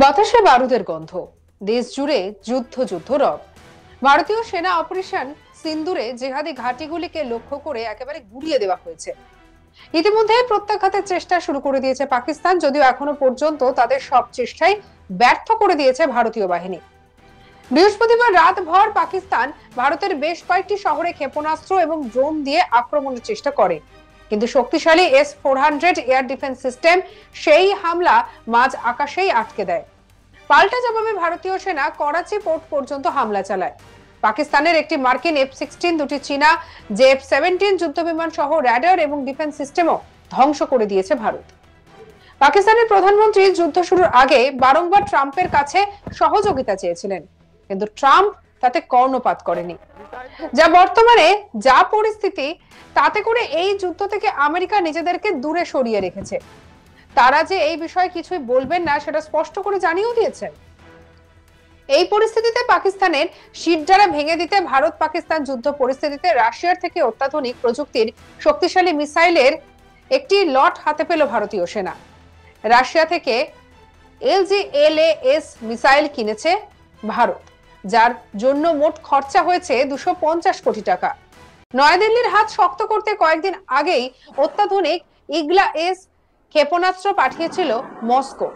বাতাসে বারুদের গন্ধ, দেশ জুড়ে যুদ্ধ যুদ্ধ রব। ভারতীয় সেনা অপারেশন সিন্দুরে জেহাদি ঘাঁটিগুলিকে লক্ষ্য করে একেবারে গুড়িয়ে দেওয়া হয়েছে। ইতিমধ্যে প্রত্যাঘাতের চেষ্টা শুরু করে দিয়েছে পাকিস্তান, যদিও এখনো পর্যন্ত তাদের সব চেষ্টাই ব্যর্থ করে দিয়েছে ভারতীয় বাহিনী। বৃহস্পতিবার রাতভর পাকিস্তান ভারতের বেশ কয়েকটি শহরে ক্ষেপণাস্ত্র এবং ড্রোন দিয়ে আক্রমণের চেষ্টা করে, কিন্তু শক্তিশালী S-400 এয়ার ডিফেন্স সিস্টেম সেই হামলা মাঝ আকাশেই আটকে দেয়। পাল্টা জবাবে ভারতীয় সেনা করাচি পোর্ট পর্যন্ত হামলা চালায়। পাকিস্তানের একটি মার্কিন F-16, দুটি চীনা J-17 যুদ্ধবিমান সহ র্যাডার এবং ডিফেন্স সিস্টেমও ধ্বংস করে দিয়েছে ভারত। পাকিস্তানের প্রধানমন্ত্রী যুদ্ধ শুরুর আগে বারংবার ট্রাম্পের কাছে সহযোগিতা চেয়েছিলেন, কিন্তু ট্রাম্প তাতে কর্ণপাত করেনি। যা বর্তমানে যা পরিস্থিতি, তাতে করে এই যুদ্ধ থেকে আমেরিকা নিজেদেরকে দূরে সরিয়ে রেখেছে। তারা যে এই বিষয়ে কিছুই বলবেন না সেটা স্পষ্ট করে জানিয়েও দিয়েছেন। এই পরিস্থিতিতে পাকিস্তানের শিরদাঁড়া ভেঙে দিতে ভারত পাকিস্তান যুদ্ধ পরিস্থিতিতে রাশিয়ার থেকে অত্যাধুনিক প্রযুক্তির শক্তিশালী মিসাইলের একটি লট হাতে পেল ভারতীয় সেনা। রাশিয়া থেকে LGLAS মিসাইল কিনেছে ভারত, যার জন্য মোট খরচা হয়েছে 250 কোটি টাকা। নয়াদিল্লির হাত শক্ত করতে কয়েকদিন আগেই অত্যাধুনিক ইগলা-এস ক্ষেপণাস্ত্র পাঠিয়েছিল মস্কো।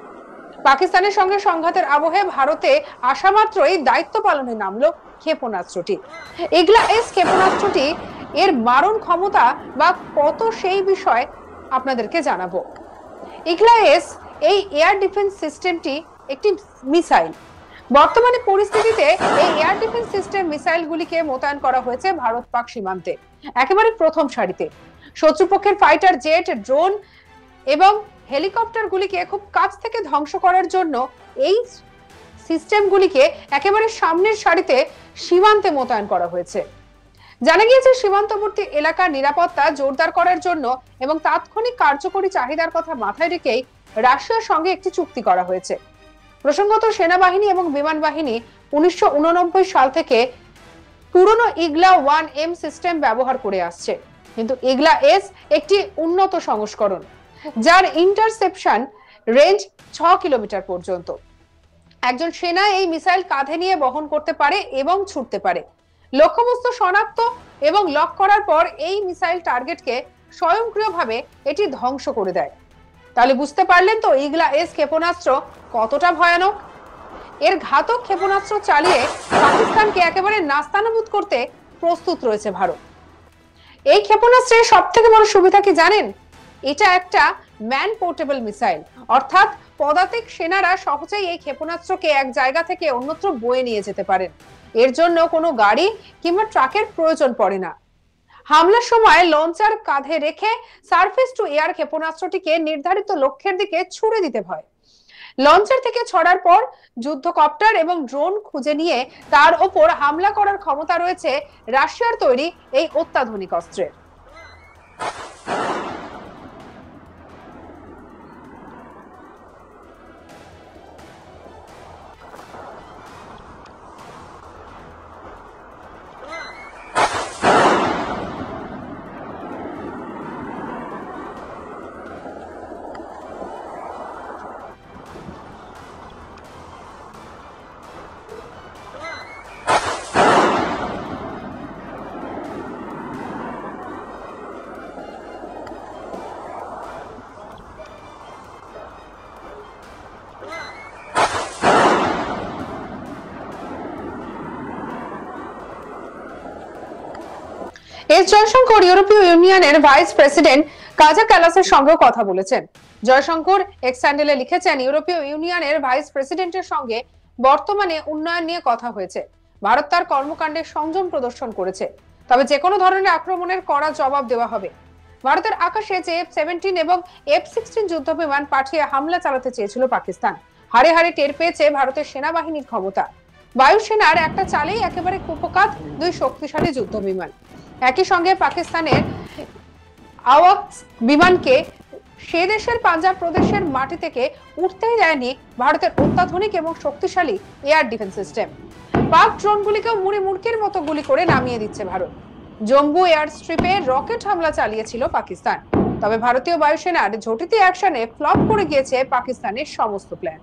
পাকিস্তানের সঙ্গে সংঘাতের আবহে ভারতে আসা মাত্রই দায়িত্ব পালনে নামলো ক্ষেপণাস্ত্রটি। ইগলা-এস ক্ষেপণাস্ত্রটি এর মারণ ক্ষমতা বা কত সেই বিষয় আপনাদেরকে জানাবো। ইগলা-এস এই এয়ার ডিফেন্স সিস্টেমটি একটি মিসাইল। বর্তমানে পরিস্থিতিতে এই এয়ার ডিফেন্স সিস্টেম মিসাইলগুলিকে মোতায়েন করা হয়েছে ভারত পাক সীমান্তে, একেবারে প্রথম সারিতে। শত্রুপক্ষের ফাইটার জেট, ড্রোন এবং হেলিকপ্টারগুলিকে খুব কাছ থেকে ধ্বংস করার জন্য এই সিস্টেমগুলিকে একেবারে সামনের সারিতে সীমান্তে মোতায়েন করা হয়েছে। জানা গিয়েছে সীমান্তবর্তী এলাকার নিরাপত্তা জোরদার করার জন্য এবং তাৎক্ষণিক কার্যকরী চাহিদার কথা মাথায় রেখেই রাশিয়ার সঙ্গে একটি চুক্তি করা হয়েছে। প্রসঙ্গত, সেনাবাহিনী এবং বিমান বাহিনী 1989 সাল থেকে পুরনো ইগলা-1M সিস্টেম ব্যবহার করে আসছে, কিন্তু ইগলা-এস একটি উন্নত সংস্করণ, যার ইন্টারসেপশন রেঞ্জ 6 কিলোমিটার পর্যন্ত। একজন সেনা এই মিসাইল কাঁধে নিয়ে বহন করতে পারে এবং ছুটতে পারে। লক্ষ্যবস্তু শনাক্ত এবং লক করার পর এই মিসাইল টার্গেটকে স্বয়ংক্রিয়ভাবে এটি ধ্বংস করে দেয়। তাহলে বুঝতে পারলেন তো ইগলা-এস ক্ষেপণাস্ত্র কতটা ভয়ানক। এর ঘাতক ক্ষেপণাস্ত্র চালিয়ে পাকিস্তানকে একেবারে নাস্তানাবুদ করতে প্রস্তুত রয়েছে ভারত। এই ক্ষেপণাস্ত্রের সবথেকে বড় সুবিধা কি জানেন? এটা একটা ম্যান পোর্টেবল মিসাইল, অর্থাৎ পদাতিক সেনারা সহজেই এই ক্ষেপণাস্ত্রকে এক জায়গা থেকে অন্যত্র বয়ে নিয়ে যেতে পারেন। এর জন্য কোনো গাড়ি কিংবা ট্রাকের প্রয়োজন পড়ে না। হামলার সময় লঞ্চার কাঁধে রেখে সারফেস টু এয়ার ক্ষেপণাস্ত্রটিকে নির্ধারিত লক্ষ্যের দিকে ছুড়ে দিতে হয়। লঞ্চার থেকে ছড়ার পর যুদ্ধকপ্টার এবং ড্রোন খুঁজে নিয়ে তার ওপর হামলা করার ক্ষমতা রয়েছে রাশিয়ার তৈরি এই অত্যাধুনিক অস্ত্রের। এস জয়শঙ্কর ইউরোপীয় ইউনিয়নের ভাইস প্রেসিডেন্ট কাজা ক্যালাসের সঙ্গে কথা বলেছেন। জয়শঙ্কর এক্স হ্যান্ডেলে লিখেছেন, ইউরোপীয় ইউনিয়নের ভাইস প্রেসিডেন্টের সঙ্গে বর্তমানে উন্নয়ন নিয়ে কথা হয়েছে। ভারত তার কর্মকাণ্ডে সংযম প্রদর্শন করেছে, তবে যে কোনো ধরনের আক্রমণের কড়া জবাব দেওয়া হবে। ভারতের আকাশে J-17 এবং F-16 যুদ্ধবিমান পাঠিয়ে হামলা চালাতে চেয়েছিল পাকিস্তান। হারে হারে টের পেয়েছে ভারতের সেনাবাহিনীর ক্ষমতা। বায়ুসেনার একটা চালেই একেবারে কুপকাত দুই শক্তিশালী যুদ্ধবিমান। একই সঙ্গে পাকিস্তানের আওয়াক্স বিমানকে সে দেশের পাঞ্জাব প্রদেশের মাটি থেকে উঠতেই দেয়নি ভারতের অত্যাধুনিক এবং শক্তিশালী এয়ার ডিফেন্স সিস্টেম। পাক ড্রোনগুলিকেও মুড়ি মুড়কির মতো গুলি করে নামিয়ে দিচ্ছে ভারত। জম্মু এয়ার স্ট্রিপে রকেট হামলা চালিয়েছিল পাকিস্তান, তবে ভারতীয় বায়ুসেনার ঝটিতি অ্যাকশনে ফ্লপ করে গিয়েছে পাকিস্তানের সমস্ত প্ল্যান।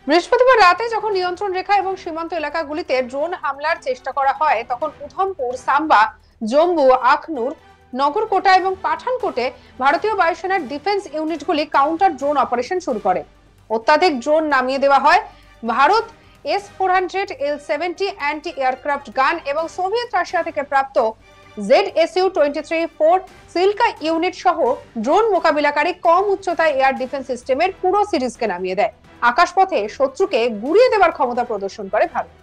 বৃহস্পতিবার রাতে যখন নিয়ন্ত্রণ রেখা এবং সীমান্ত এলাকাগুলিতে ড্রোন হামলার চেষ্টা করা হয়, তখন উধমপুর, সাম্বা, জম্মু, আখনুর, নগরকোটা এবং পাঠানকোটে ভারতীয় বায়ুসেনার ডিফেন্স ইউনিটগুলি কাউন্টার ড্রোন অপারেশন শুরু করে। অত্যাধিক ড্রোন নামিয়ে দেওয়া হয়। Bharat S-400 L-70 anti aircraft গান এবং সোভিয়েত রাশিয়া থেকে প্রাপ্ত ZSU-23-4 সিল্কা ইউনিট সহ ড্রোন মোকাবিলাকারী কম উচ্চতায় এয়ার ডিফেন্স সিস্টেমের পুরো সিরিজকে নামিয়ে দেয়। আকাশপথে শত্রুকে গুড়িয়ে দেওয়ার ক্ষমতা প্রদর্শন করে ভারত।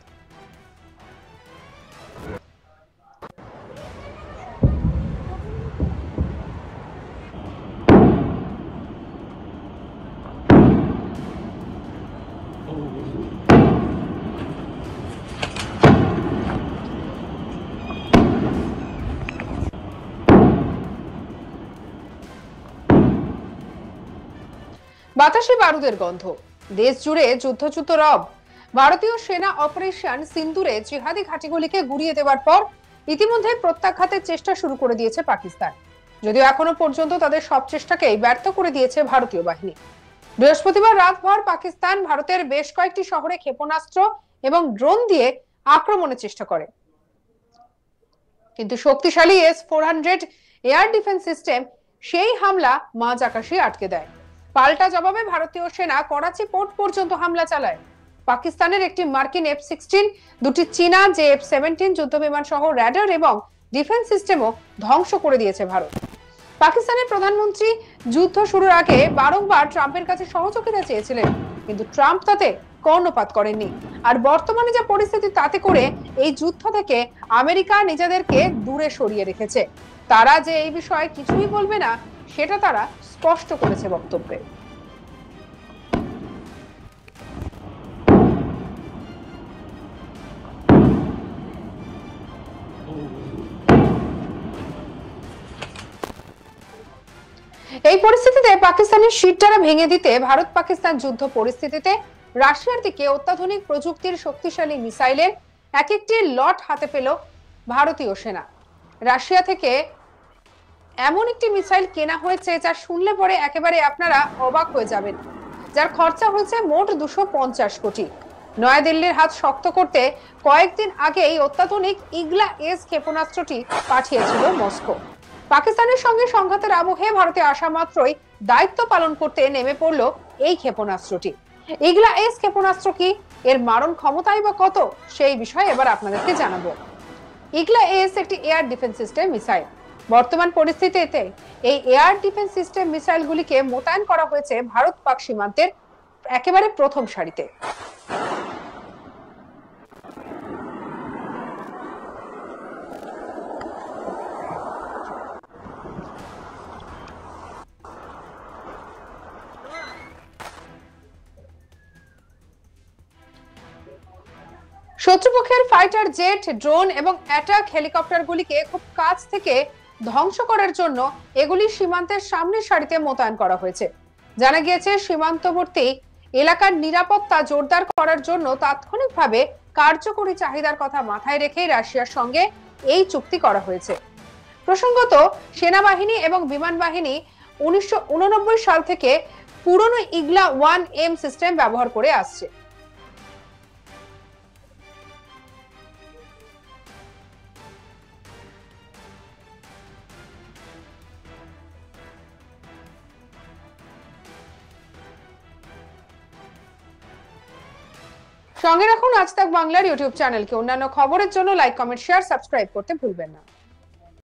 বাতাসে বারুদের গন্ধ, দেশ জুড়ে যুদ্ধ রব। ভারতীয় সেনা অপারেশন সিন্দুরে জিহাদি ঘাঁটিগুলিকে গুড়িয়ে দেওয়ার পর ইতিমধ্যে প্রত্যাঘাতের চেষ্টা শুরু করে দিয়েছে পাকিস্তান, যদিও এখনো পর্যন্ত তাদের সব চেষ্টাকেই ব্যর্থ করে দিয়েছে ভারতীয় বাহিনী। বৃহস্পতিবার রাতভর পাকিস্তান ভারতের বেশ কয়েকটি শহরে ক্ষেপণাস্ত্র এবং ড্রোন দিয়ে আক্রমণের চেষ্টা করে, কিন্তু শক্তিশালী S-400 এয়ার ডিফেন্স সিস্টেম সেই হামলা মাঝ আকাশে আটকে দেয়। পাল্টা জবাবে ভারতীয় সেনা করাচি পোর্ট পর্যন্ত হামলা চালায়। পাকিস্তানের একটি মার্কিন F-16, দুটি চীনা J-F-17 যুদ্ধবিমান সহ র্যাডার এবং ডিফেন্স সিস্টেমও ধ্বংস করে দিয়েছে ভারত। পাকিস্তানের প্রধানমন্ত্রী যুদ্ধ শুরুর আগে বারংবার ট্রাম্পের কাছে সহযোগিতা চেয়েছিলেন, কিন্তু ট্রাম্প তাতে কর্ণপাত করেননি। আর বর্তমানে যা পরিস্থিতি, তাতে করে এই যুদ্ধ থেকে আমেরিকা নিজেদেরকে দূরে সরিয়ে রেখেছে। তারা যে এই বিষয়ে কিছুই বলবে না, সেটা তারা স্পষ্ট করেছে বক্তব্যে। এই পরিস্থিতিতে পাকিস্তানের শিরদাঁড়া ভেঙে দিতে ভারত পাকিস্তান যুদ্ধ পরিস্থিতিতে রাশিয়ার দিকে অত্যাধুনিক প্রযুক্তির শক্তিশালী মিসাইলের এক একটি লট হাতে পেল ভারতীয় সেনা। রাশিয়া থেকে এমন একটি মিসাইল কেনা হয়েছে যা শুনলে পরে একেবারে আপনারা অবাক হয়ে যাবেন, যার খরচা হয়েছে মোট 250 কোটি। নয়াদিল্লির হাত শক্ত করতে কয়েকদিন আগেই অত্যাধুনিক ইগলা-এস ক্ষেপণাস্ত্রটি পাঠিয়েছিল মস্কো। পাকিস্তানের সঙ্গে সংঘাতের আবহে ভারতে আসা মাত্রই দায়িত্ব পালন করতে নেমে পড়ল এই ক্ষেপণাস্ত্রটি। ইগলা-এস ক্ষেপণাস্ত্র কি, এর মারণ ক্ষমতাই বা কত, সেই বিষয়ে এবার আপনাদেরকে জানাবো। ইগলা-এস একটি এয়ার ডিফেন্স সিস্টেম মিসাইল। বর্তমান পরিস্থিতিতে এই এয়ার ডিফেন্স সিস্টেম মিসাইলগুলিকে মোতায়েন করা হয়েছে ভারত পাক সীমান্তের একেবারে প্রথম সারিতে। শত্রুপক্ষের ফাইটার জেট, ড্রোন এবং অ্যাটাক হেলিকপ্টারগুলিকে খুব কাছ থেকে ধ্বংস করার জন্য এগুলি সীমান্তের সামনের সারিতে মোতায়েন করা হয়েছে। জানা গিয়েছে, সীমান্তবর্তী এলাকার নিরাপত্তা জোরদার করার জন্য তাৎক্ষণিকভাবে কার্যকরী চাহিদার কথা মাথায় রেখেই রাশিয়ার সঙ্গে এই চুক্তি করা হয়েছে। প্রসঙ্গত, সেনাবাহিনী এবং বিমান বাহিনী 1989 সাল থেকে পুরনো ইগলা-1M সিস্টেম ব্যবহার করে আসছে। সঙ্গে রাখুন আজ তাক বাংলার ইউটিউব চ্যানেলকে। অন্যান্য খবরের জন্য লাইক, কমেন্ট, শেয়ার, সাবস্ক্রাইব করতে ভুলবেন না।